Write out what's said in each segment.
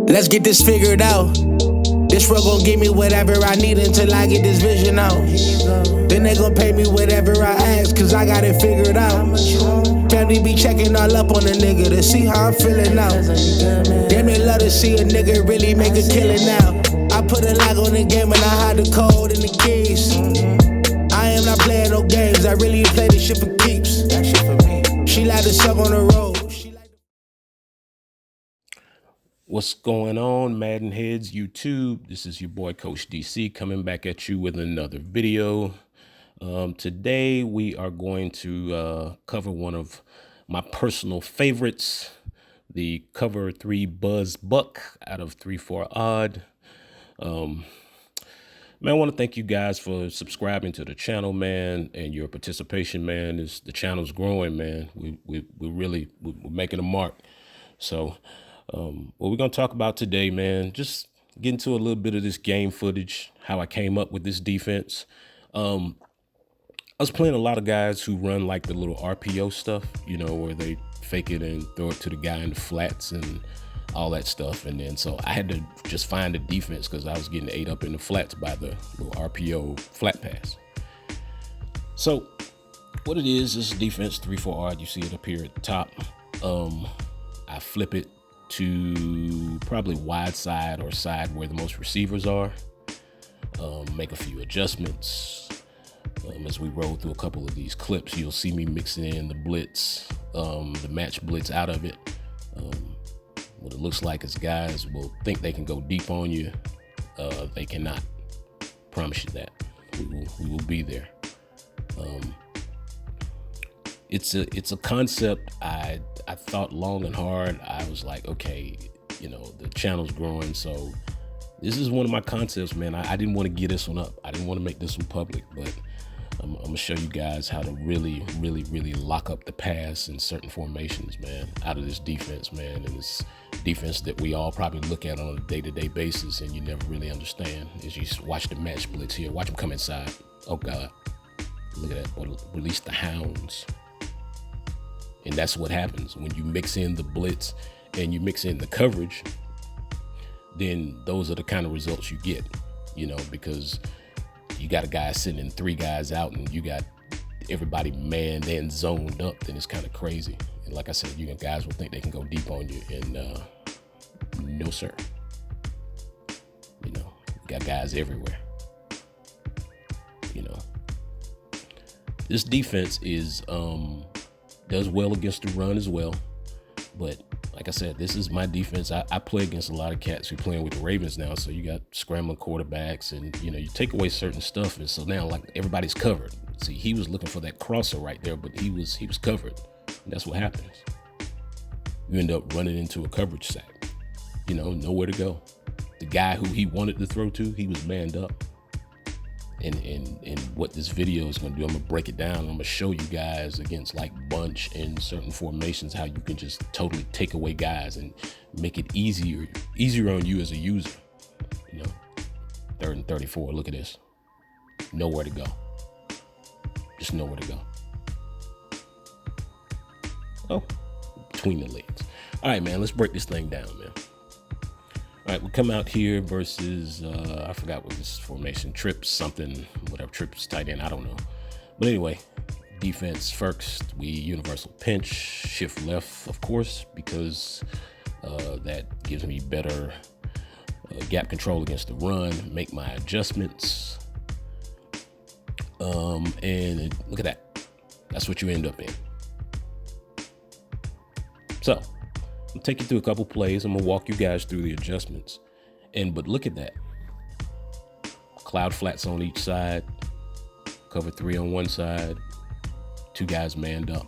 Let's get this figured out. This road gon' give me whatever I need until I get this vision out. Then they gon' pay me whatever I ask, cause I got it figured out. Family be checking all up on a nigga to see how I'm feeling now. Damn, they love to see a nigga really make a killing now. I put a lock on the game and I hide the code and the keys. I am not playing no games, I really play this shit for keeps. She like to suck on the road. What's going on, MaddenHeadz YouTube? This is your boy CoachDC coming back at you with another video. Today we are going to cover one of my personal favorites, the cover 3 Buzz Buck out of 3-4 odd. Man, I want to thank you guys for subscribing to the channel, man, and your participation, man. The channel's growing, man. We're making a mark. So what we're going to talk about today, man, just get into a little bit of this game footage, how I came up with this defense. I was playing a lot of guys who run like the little RPO stuff, you know, where they fake it and throw it to the guy in the flats and all that stuff. And then so I had to just find a defense because I was getting ate up in the flats by the little RPO flat pass. So what it is defense 3-4 odd. You see it up here at the top. I flip it to probably wide side or side where the most receivers are. Make a few adjustments. As we roll through a couple of these clips, you'll see me mixing in the blitz, the match blitz out of it. What it looks like is guys will think they can go deep on you. They cannot. Promise you that. We will be there. It's a concept I thought long and hard. I was like, okay, you know, the channel's growing, so this is one of my concepts, man. I didn't want to get this one up. I didn't want to make this one public, but I'm gonna show you guys how to really lock up the pass in certain formations, man, out of this defense, man. And this defense that we all probably look at on a day-to-day basis and you never really understand. As you watch the match blitz here, watch them come inside. Oh God, look at that, release the hounds. And that's what happens when you mix in the blitz and you mix in the coverage. Then those are the kind of results you get, you know, because you got a guy sitting in 3 guys out and you got everybody manned and zoned up. Then it's kind of crazy. And like I said, you know, guys will think they can go deep on you, and no sir. You know, you got guys everywhere. You know, this defense is does well against the run as well, but like I said, this is my defense. I play against a lot of cats who are playing with the Ravens now, so you got scrambling quarterbacks, and you know, you take away certain stuff, and so now like everybody's covered. See, he was looking for that crosser right there, but he was covered. And that's what happens. You end up running into a coverage sack. You know, nowhere to go. The guy who he wanted to throw to, he was manned up. And what this video is going to do, I'm going to break it down. I'm going to show you guys against like bunch and certain formations how you can just totally take away guys and make it easier on you as a user. You know, 3rd and 34. Look at this. Nowhere to go. Just nowhere to go. Oh, between the legs. All right, man. Let's break this thing down, man. All right, we come out here versus, I forgot what this formation, trips something, whatever, trips tight end, I don't know. But anyway, defense first, we universal pinch, shift left, of course, because that gives me better gap control against the run, make my adjustments. And look at that. That's what you end up in. So, I'll take you through a couple plays. I'm gonna walk you guys through the adjustments. But look at that. Cloud flats on each side, cover 3 on one side, 2 guys manned up.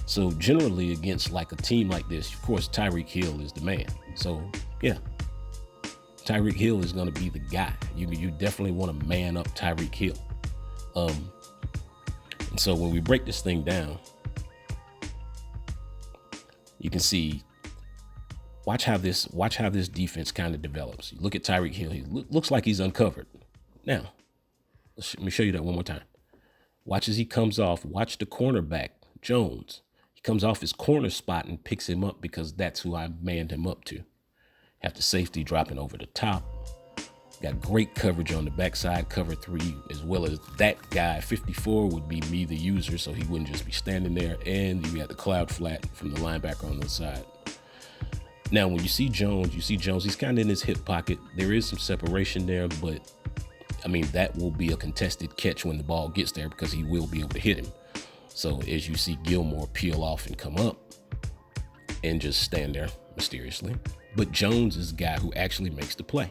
So generally against like a team like this, of course, Tyreek Hill is the man. So yeah, Tyreek Hill is gonna be the guy. You definitely wanna man up Tyreek Hill. And so when we break this thing down, you can see, watch how this defense kind of develops. You look at Tyreek Hill, he looks like he's uncovered. Now, let me show you that one more time. Watch as he comes off, watch the cornerback, Jones. He comes off his corner spot and picks him up because that's who I manned him up to. Have the safety dropping over the top. Got great coverage on the backside, cover 3, as well as that guy, 54, would be me, the user, so he wouldn't just be standing there. And you got the cloud flat from the linebacker on the side. Now, when you see Jones, he's kind of in his hip pocket. There is some separation there, but I mean, that will be a contested catch when the ball gets there because he will be able to hit him. So as you see Gilmore peel off and come up and just stand there mysteriously. But Jones is the guy who actually makes the play.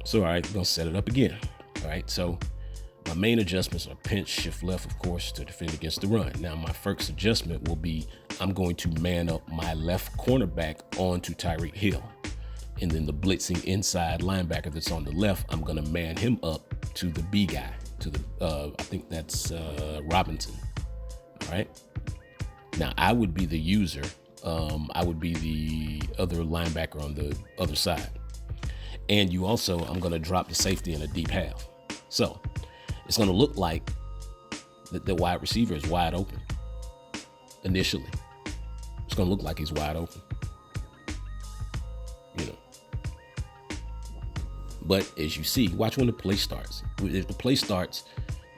So, all right, we're going to set it up again. All right, so my main adjustments are pinch, shift left, of course, to defend against the run. Now, my first adjustment will be I'm going to man up my left cornerback onto Tyreek Hill. And then the blitzing inside linebacker that's on the left, I'm going to man him up to the B guy, to the, I think that's Robinson. All right. Now, I would be the user. I would be the other linebacker on the other side. And you also, I'm going to drop the safety in a deep half. So it's going to look like the wide receiver is wide open initially. It's going to look like he's wide open, you know. But as you see, watch when the play starts. If the play starts,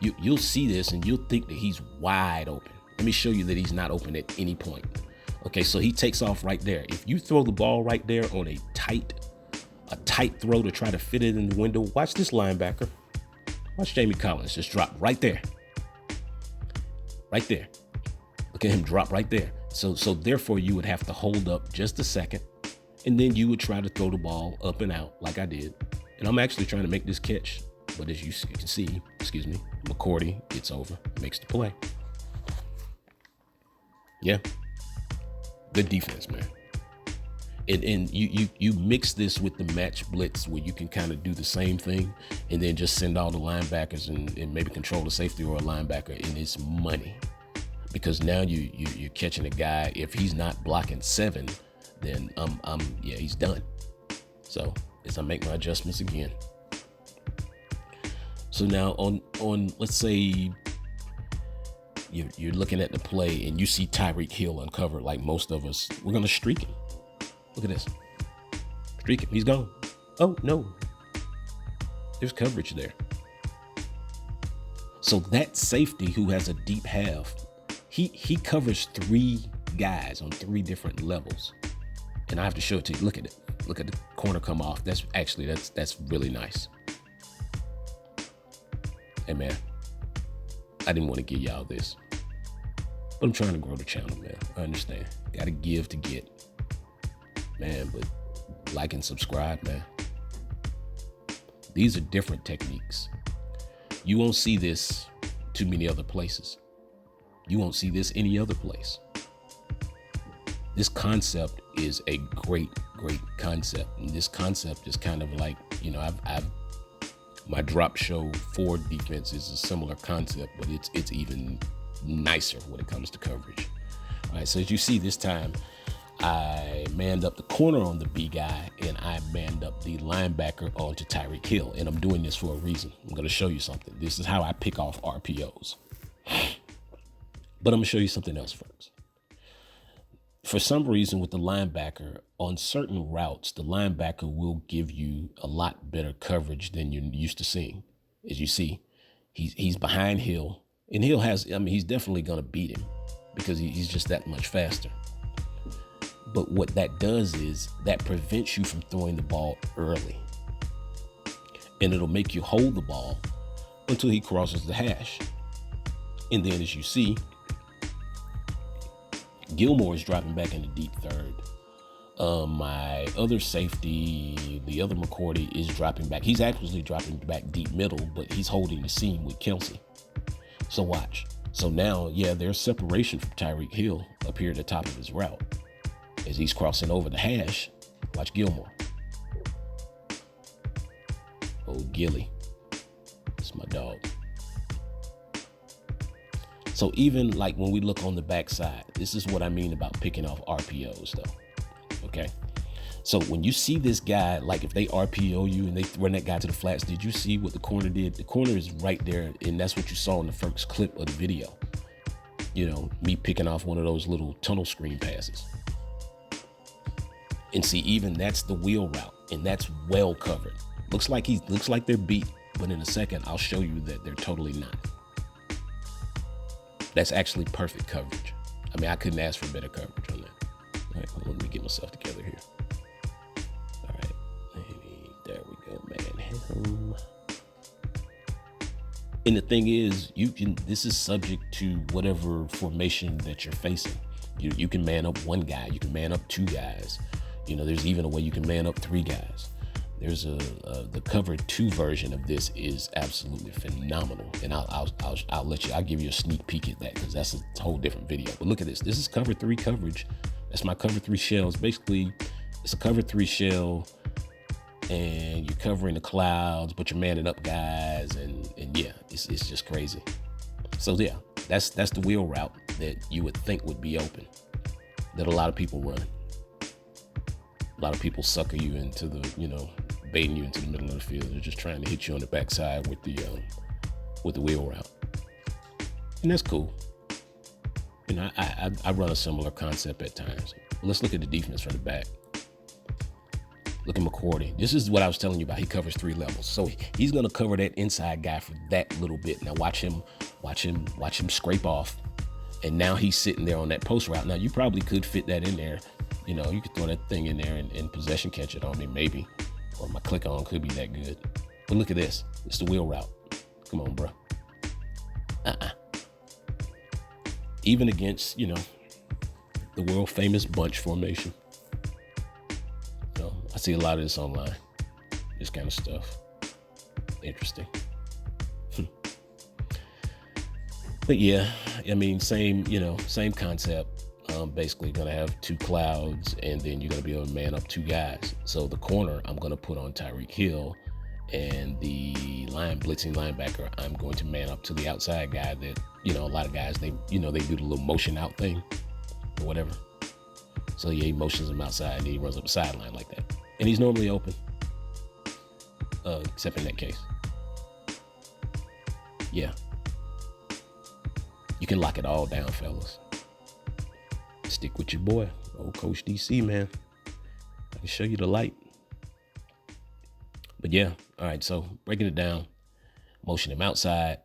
you'll see this and you'll think that he's wide open. Let me show you that he's not open at any point. Okay, so he takes off right there. If you throw the ball right there on a tight throw to try to fit it in the window, watch this linebacker. Watch Jamie Collins just drop right there. Right there. Look at him drop right there. So therefore you would have to hold up just a second, and then you would try to throw the ball up and out like I did. And I'm actually trying to make this catch, but as you can see, McCourty gets over, makes the play. Yeah. Good defense, man. And you mix this with the match blitz where you can kind of do the same thing and then just send all the linebackers and maybe control the safety or a linebacker, and it's money. Because now you're catching a guy, if he's not blocking 7, then he's done. So as I make my adjustments again. So now on let's say you're looking at the play and you see Tyreek Hill uncovered, like most of us, we're gonna streak him. Look at this. Streak him. He's gone. Oh, no. There's coverage there. So that safety who has a deep half, he covers 3 guys on 3 different levels. And I have to show it to you. Look at it. Look at the corner come off. That's really nice. Hey, man. I didn't want to give y'all this. But I'm trying to grow the channel, man. I understand. Got to give to get. Man, but like and subscribe, man. These are different techniques. You won't see this too many other places. You won't see this any other place. This concept is a great concept. And this concept is kind of like, you know, my drop show for defense is a similar concept, but it's even nicer when it comes to coverage. All right, so as you see this time, I manned up the corner on the B guy and I manned up the linebacker onto Tyreek Hill. And I'm doing this for a reason. I'm going to show you something. This is how I pick off RPOs. But I'm going to show you something else first. For some reason with the linebacker, on certain routes, the linebacker will give you a lot better coverage than you're used to seeing. As you see, he's behind Hill. And Hill he's definitely going to beat him because he's just that much faster. But what that does is that prevents you from throwing the ball early. And it'll make you hold the ball until he crosses the hash. And then as you see, Gilmore is dropping back in the deep third. My other safety, the other McCourty, is dropping back. He's actually dropping back deep middle, but he's holding the seam with Kelsey. So watch. So now, there's separation from Tyreek Hill up here at the top of his route. As he's crossing over the hash, watch Gilmore. Oh, Gilly. It's my dog. So even like when we look on the backside, this is what I mean about picking off RPOs though, okay? So when you see this guy, like if they RPO you and they run that guy to the flats, did you see what the corner did? The corner is right there, and that's what you saw in the first clip of the video. You know, me picking off one of those little tunnel screen passes. And see, even that's the wheel route, and that's well covered. Looks like they're beat, but in a second, I'll show you that they're totally not. That's actually perfect coverage. I mean, I couldn't ask for better coverage on that. All right, let me get myself together here. All right, there we go, man. And the thing is, this is subject to whatever formation that you're facing. You can man up one guy, you can man up two guys. You know, there's even a way you can man up three guys. There's the cover 2 version of this is absolutely phenomenal, and I'll give you a sneak peek at that, because that's a whole different video. But look at this. This is cover 3 coverage. That's my cover 3 shells. Basically, it's a cover 3 shell, and you're covering the clouds, but you're manning up guys, and yeah, it's just crazy. So yeah, that's the wheel route that you would think would be open, that a lot of people run. A lot of people sucker you into the, baiting you into the middle of the field. They're just trying to hit you on the backside with the wheel route, and that's cool. I run a similar concept at times. Let's look at the defense from the back. Look at McCourty. This is what I was telling you about. He covers 3 levels, so he's gonna cover that inside guy for that little bit. Now watch him scrape off, and now he's sitting there on that post route. Now you probably could fit that in there. You could throw that thing in there and possession catch it on me, maybe. Or my click on could be that good. But look at this. It's the wheel route. Come on, bro. Even against, the world famous bunch formation. I see a lot of this online. This kind of stuff. Interesting. But yeah, I mean, same concept. Basically gonna have 2 clouds, and then you're gonna be able to man up 2 guys. So the corner I'm gonna put on Tyreek Hill, and the blitzing linebacker I'm going to man up to the outside guy that, a lot of guys, they do the little motion out thing or whatever. So yeah, he motions him outside and he runs up the sideline like that. And he's normally open, except in that case. Yeah. You can lock it all down, fellas. Stick with your boy, old Coach DC, man. I can show you the light. But yeah, all right, so breaking it down, motion him outside,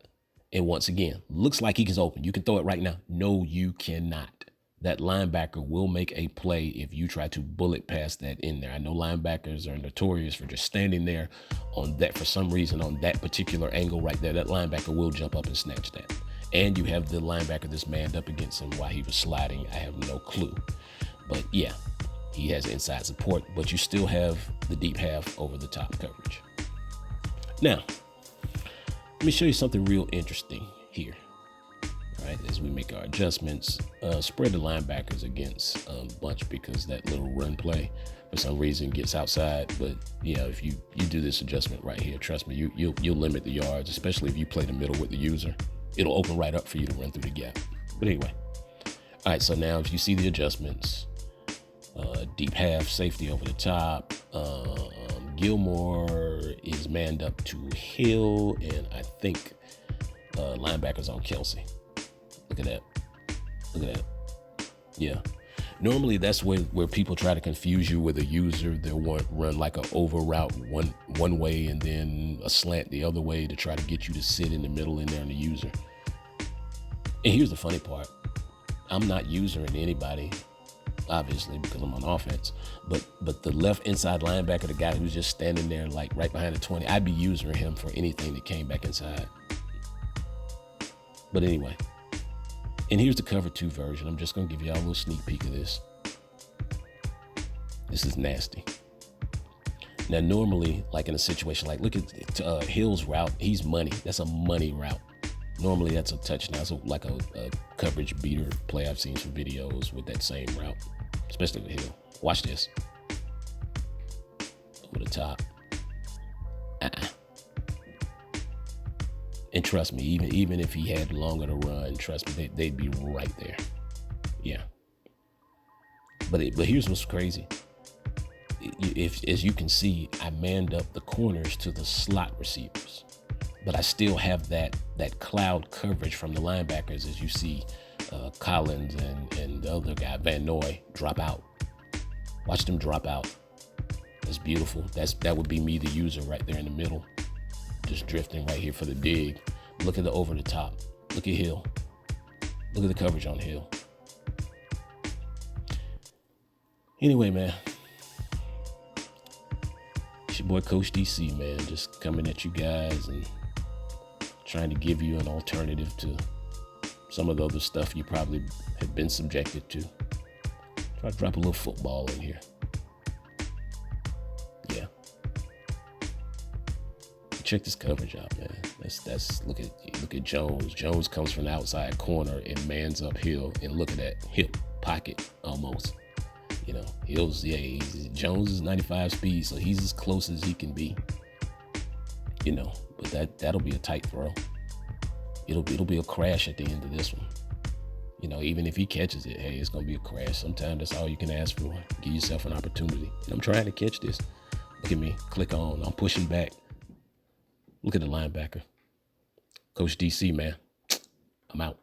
and once again, looks like he is open. You can throw it right now. No, you cannot. That linebacker will make a play if you try to bullet past that in there. I know linebackers are notorious for just standing there on that, for some reason, on that particular angle right there. That linebacker will jump up and snatch that. And you have the linebacker that's manned up against him while he was sliding. I have no clue. But yeah, he has inside support, but you still have the deep half over the top coverage. Now, let me show you something real interesting here. All right, as we make our adjustments, spread the linebackers against bunch, because that little run play for some reason gets outside. But yeah, if you do this adjustment right here, trust me, you'll limit the yards, especially if you play the middle with the user. It'll open right up for you to run through the gap. But anyway, all right, so now if you see the adjustments, deep half, safety over the top, Gilmore is manned up to Hill, and I think linebackers on Kelsey. Look at that. Look at that. Yeah. Normally that's where people try to confuse you with a user. They'll run like an over route one way and then a slant the other way to try to get you to sit in the middle in there on the user. And here's the funny part. I'm not usering anybody, obviously, because I'm on offense. But the left inside linebacker, the guy who's just standing there like right behind the 20, I'd be using him for anything that came back inside. But anyway. And here's the cover 2 version. I'm just going to give y'all a little sneak peek of this. This is nasty. Now, normally, like in a situation like, look at Hill's route. He's money. That's a money route. Normally, that's a touchdown. It's like a coverage beater play I've seen some videos with that same route, especially with Hill. Watch this. Over the top. And trust me, even if he had longer to run, trust me, they'd be right there. Yeah. But here's what's crazy. If, as you can see, I manned up the corners to the slot receivers, but I still have that cloud coverage from the linebackers, as you see Collins and the other guy, Van Noy, drop out. Watch them drop out. That's beautiful. That would be me, the user, right there in the middle. Just drifting right here for the dig. Look at the over the top. Look at Hill. Look at the coverage on Hill. Anyway, man. It's your boy Coach DC, man. Just coming at you guys and trying to give you an alternative to some of the other stuff you probably have been subjected to. Try to drop a little football in here. Yeah. Check this coverage out, man. That's look at Jones. Jones comes from the outside corner and mans uphill, and look at that hip pocket almost. You know, Jones is 95 speed, so he's as close as he can be. You know, but that'll be a tight throw. It'll be a crash at the end of this one. You know, even if he catches it, hey, it's gonna be a crash. Sometimes that's all you can ask for. Give yourself an opportunity. And I'm trying to catch this. Look at me. Click on. I'm pushing back. Look at the linebacker. Coach DC, man. I'm out.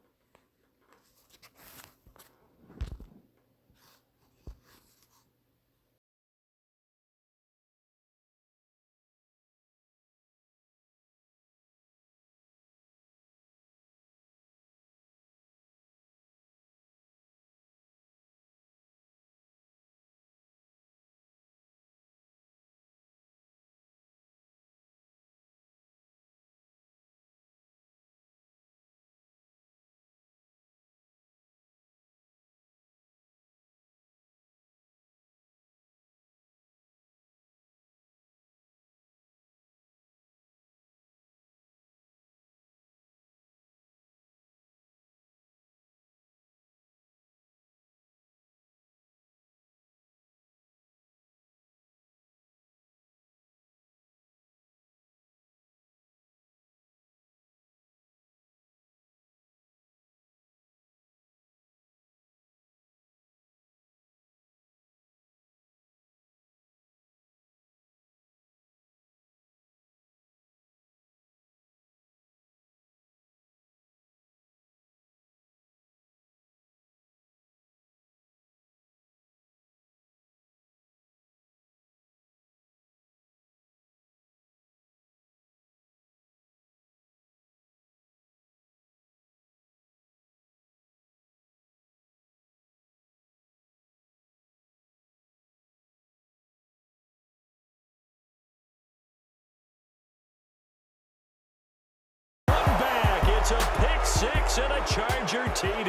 It's a pick six and a Charger TD.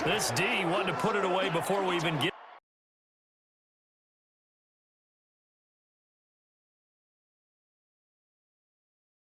This D wanted to put it away before we even get